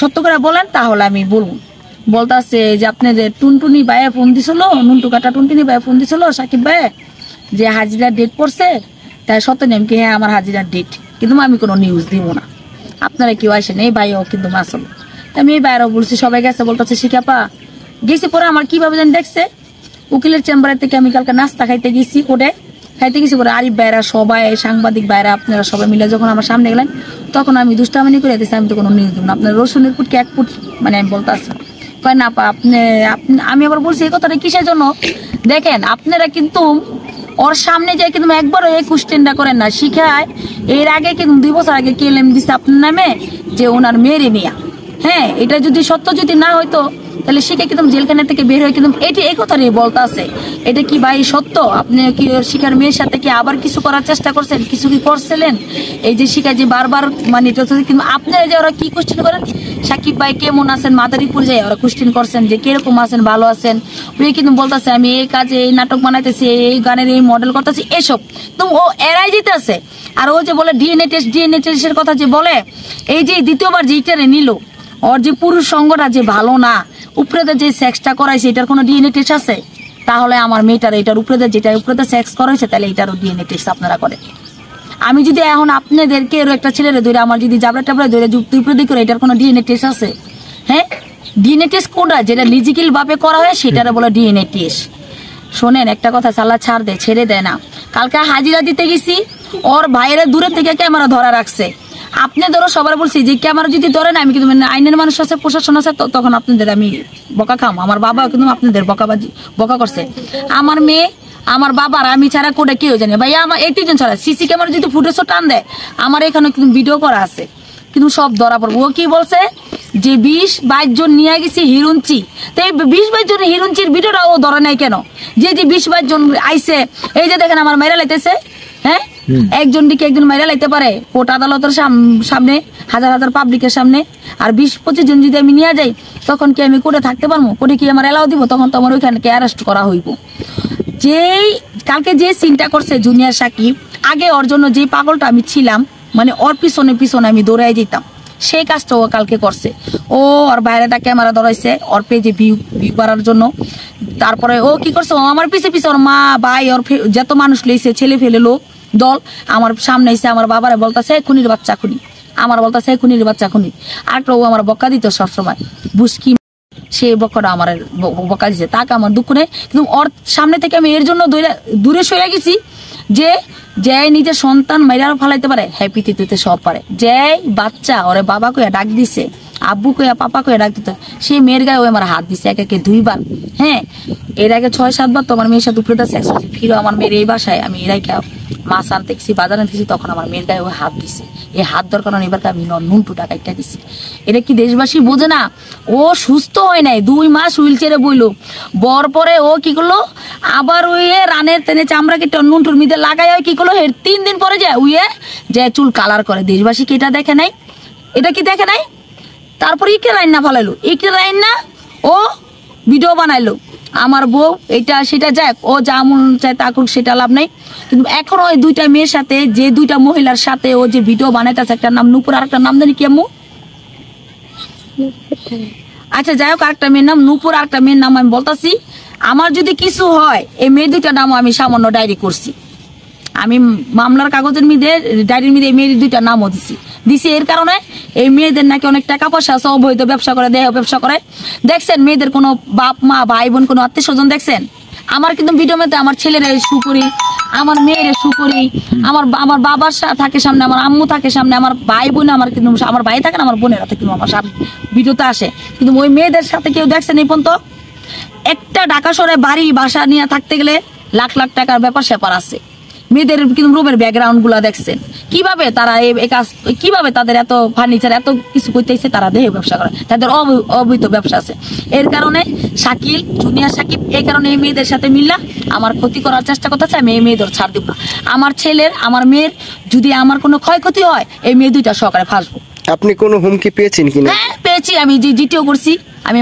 সত্য করে বলেন তাহলে আমি বলবো। বলতেছে যে আপনাদের টুনটুনি ভাইয়া ফোন দিছিল, নুন্টু কাটা টুনটুনি ভাইয়া ফোন দিছিল সাকিব ভাই যে হাজিরা ডেট পড়ছে, তাই সত্য নেম কি হ্যাঁ আমার হাজিরার ডেট, কিন্তু আমি কোনো নিউজ দিব না, আপনারা কেউ আসেন, এই ভাইও কিন্তু আসল। আমি এই বাইরেও বলছি, সবাই গেছে বলতেছে শিখাপা গেছি। পরে আমার কিভাবে যেন দেখছে উকিলের চেম্বারের থেকে আমি কালকে নাস্তা খাইতে গেছি, খাইতে গেছি করে আরিফ ভাইরা সবাই সাংবাদিক ভাইরা আপনারা সবাই মিলে যখন আমার সামনে গেলেন তখন আমি দুষ্টামানি করে দিয়েছি আমি তো কোনো নিউজ দিব না, আপনার রসুনের ফুটকে এক ফুট মানে আমি বলতে আসছি কয় না আপনি। আমি আবার বলছি এই কথাটা কিসের জন্য, দেখেন আপনারা কিন্তু ওর সামনে যাই কিন্তু একবারও এই কোশ্চেনটা করেন না। শিখায় এর আগে কিন্তু 2 বছর আগে কেলেম দিচ্ছে আপনার নামে যে ওনার মেয়েরে নিয়া, হ্যাঁ এটা যদি সত্য যদি না হইতো তাহলে শিখে কিন্তু জেলখানা থেকে বের হয়ে কিন্তু এটি এই কথাটাই বলতে আছে। এটা কি ভাই সত্য? আপনি কি শিখার মেয়ের সাথে কি আবার কিছু করার চেষ্টা করছেন, কিছু কি করছিলেন? এই যে শিখা যে বারবার মানে এটা কিন্তু আপনারা যে ওরা কি কোশ্চেন করেন সাকিব ভাই কেমন আছেন, মাদারীপুর যায় ওরা কোশ্চেন করছেন যে কিরকম আছেন, ভালো আছেন, ওই কিন্তু বলতেছে আমি এই কাজে এই নাটক বানাইতেছি, এই গানের এই মডেল করতেছি, এসব তো ও এড়াই যেতে আছে। আর ও যে বলে ডিএনএ টেস্টের কথা যে বলে, এই যে দ্বিতীয়বার যে ইটারে নিল ওর যে পুরুষ সঙ্গটা যে ভালো না, উপরেতে যে সেক্সটা করাইছে এটার কোনো ডিএনএ টেস্ট আছে? তাহলে আমার মেয়েটার এটার উপরেতে যেটা উপরেতে সেক্স করাইছে তাহলে এটারও ডিএনএ টেস্ট আপনারা করেন। আমি যদি এখন আপনাদেরকে একটা ছেলেরে ধরে আমার যদি জাবড়া টাবড়া ধরে যুক্তি উপরে করে এটার কোনো ডিএনএ টেস্ট আছে? হ্যাঁ ডিএনএ টেস্ট কোনটা যেটা লিজিক্যাল ভাবে করা হয় সেটারে বলে ডিএনএ টেস্ট। শোনেন একটা কথা, সাল্লা ছাড় দে, ছেড়ে দেয় না। কালকে হাজিরা দিতে গেছি ওর ভাইয়েরা দূরে থেকে ক্যামেরা ধরা রাখছে। আপনি ধরো সবার বলছি যে ক্যামেরা যদি ধরে না আমি কিন্তু আইনের মানুষ আছে, প্রশাসন আছে, তখন আপনাদের আমি বকা খাম। আমার বাবা কিন্তু আপনাদের বকা করছে। আমার মেয়ে আমার বাবার আমি ছাড়া কোটা কেউ জানে ভাই, আমার 80 জন ছাড়া সিসি ক্যামেরা যদি ফুটেজও টান দেয় আমার এখানে কিন্তু ভিডিও করা আছে, কিন্তু সব ধরা পড়বো। ও কি বলছে যে 20-22 জন নিয়ে গেছি হিরুঞ্চি, তো এই 20-22 জন হিরুঞ্চির ভিডিওটা ও ধরে নাই কেন? যে 20-22 জন আইসে, এই যে দেখেন আমার মেয়েরা লাইতেছে, হ্যাঁ একজন দিকে একজন মাইরা লাইতে পারে কোর্ট আদালতের সামনে, হাজার হাজার পাবলিকের সামনে। আর 20-25 জন যদি আমি নিয়ে যাই তখন কি আমি কোর্টে থাকতে পারবো? কোর্টে কি আমার এলাও দিব? তখন তো আমার ওইখানকে অ্যারেস্ট করা হইব। যেই কালকে যে সিনটা করছে জুনিয়র সাকিব, আগে ওর জন্য যে পাগলটা আমি ছিলাম, মানে ওর পিছনে পিছনে আমি দৌড়াই যেতাম, সেই কাজটা ও কালকে করছে। ও ওর বাইরে তাকে ক্যামেরা ধরাইছে ওর পেজে ভিউ করার জন্য। তারপরে ও কি করছে, ও আমার পিছে পিছে ওর মা ভাই ওর যত মানুষ লইছে ছেলে ফেলে লোক দল আমার সামনে এসে আমার বাবারে বলতেছে খুনির বাচ্চা খুনি, আমার বলতেছে খুনির বাচ্চা খুনি। আর ও আমার বকা দিত সবসময় বুঝকি, সে বকাটা আমার বকা দিছে, তাকে আমার দুঃখ নেই। কিন্তু ওর সামনে থেকে আমি এর জন্য দূরে সরে গেছি যে যে নিজের সন্তান মাইরা ফালাইতে পারে হ্যাঁ পৃথিবীতে সব পারে। যে বাচ্চা ওরে বাবা কইয়া ডাক দিছে, আব্বু কইয়া পাপা কইয়া ডাক দিত, সেই মেয়ের গায়ে ওই আমার হাত দিছে একে 2 বার। হ্যাঁ এর আগে 6-7 বার তো আমার মেয়ের সাথে উপরে সেক্স হয়েছে। ফিরো আমার মেয়ের এই বাসায় আমি এরাইকে মাছ আনতে গেছি, বাজার আনতেছি, তখন আমার মেয়ের গায়ে ওই হাত দিছে। এই হাত দরকার এবার আমি নুনটু টাকাইটা দিছি। এটা কি দেশবাসী বোঝে না? ও সুস্থ হয় নাই, 2 মাস হুইল চেয়ারে বইলো, বর পরে ও কি করলো আবার উইয়ে রানের তেনে চামড়া কেটে নুনটুর মিদে লাগাই কি করলো 3 দিন পরে যায় উইয়ে যে চুল কালার করে। দেশবাসী কি এটা দেখে নাই? এটা কি দেখে নাই? তারপরে ইকে রাইন না ফালাইলো, ইকে রাইন না ও ভিডিও বানাইলো আমার বউ এটা সেটা যাক, ও যা মন চায় তা করুক, সেটা লাভ নাই। কিন্তু এখন ওই 2টা মেয়ের সাথে যে 2টা মহিলার সাথে ও যে ভিডিও বানাইতেছে, একটা নাম নূপুর আর একটা নাম জানি কি আম্মু, আচ্ছা যাই হোক আরেকটা মেয়ের নাম নূপুর আর একটা মেয়ের নাম আমি বলতাছি। আমার যদি কিছু হয় এই মেয়ে 2টার নামও আমি সামান্য ডায়েরি করছি, আমি মামলার কাগজের মধ্যে ডায়েরির মধ্যে মেয়ের 2টার নামও দিছি এর কারণে এই মেয়েদের নাকি অনেক টাকা পয়সা আছে, অবৈধ ব্যবসা করে, দেহ ব্যবসা করে। দেখছেন মেয়েদের কোনো বাপ মা ভাই বোন কোনো আত্মীয় স্বজন দেখছেন? আমার কিন্তু ভিডিও মধ্যে আমার ছেলের শু করি, আমার মেয়ের শু করি, আমার বাবার থাকে সামনে, আমার আম্মু থাকে সামনে, আমার ভাই বোন আমার কিন্তু আমার ভাই থাকে না, আমার বোনের হাতে কিন্তু আমার ভিডিওতে আসে। কিন্তু ওই মেয়েদের সাথে কেউ দেখছেন এই পর্যন্ত? একটা ঢাকা শহরে বাড়ি বাসা নিয়ে থাকতে গেলে লাখ লাখ টাকার ব্যাপার স্যাপার আছে। মেয়েদের কিন্তু রুমের ব্যাকগ্রাউন্ড গুলা দেখছেন কিভাবে তারা এই কাজ, কিভাবে তাদের এত ফার্নিচার এত কিছু করতেছে, তারা দেহে ব্যবসা করে, তাদের অবৈধ ব্যবসা আছে। এর কারণে শাকিল জুনিয়র সাকিব এই কারণে এই মেয়েদের সাথে মিল্লা আমার ক্ষতি করার চেষ্টা করতেছে। আমি এই মেয়েদের ছাড় দিব না। আমার ছেলের আমার মেয়ের যদি আমার কোনো ক্ষয়ক্ষতি হয় এই মেয়ে 2টা সহকারে ফাঁসবো। আপনি কোনো হুমকি পেয়েছেন কিনা? হ্যাঁ পেয়েছি, আমি জিটিও করছি, আমি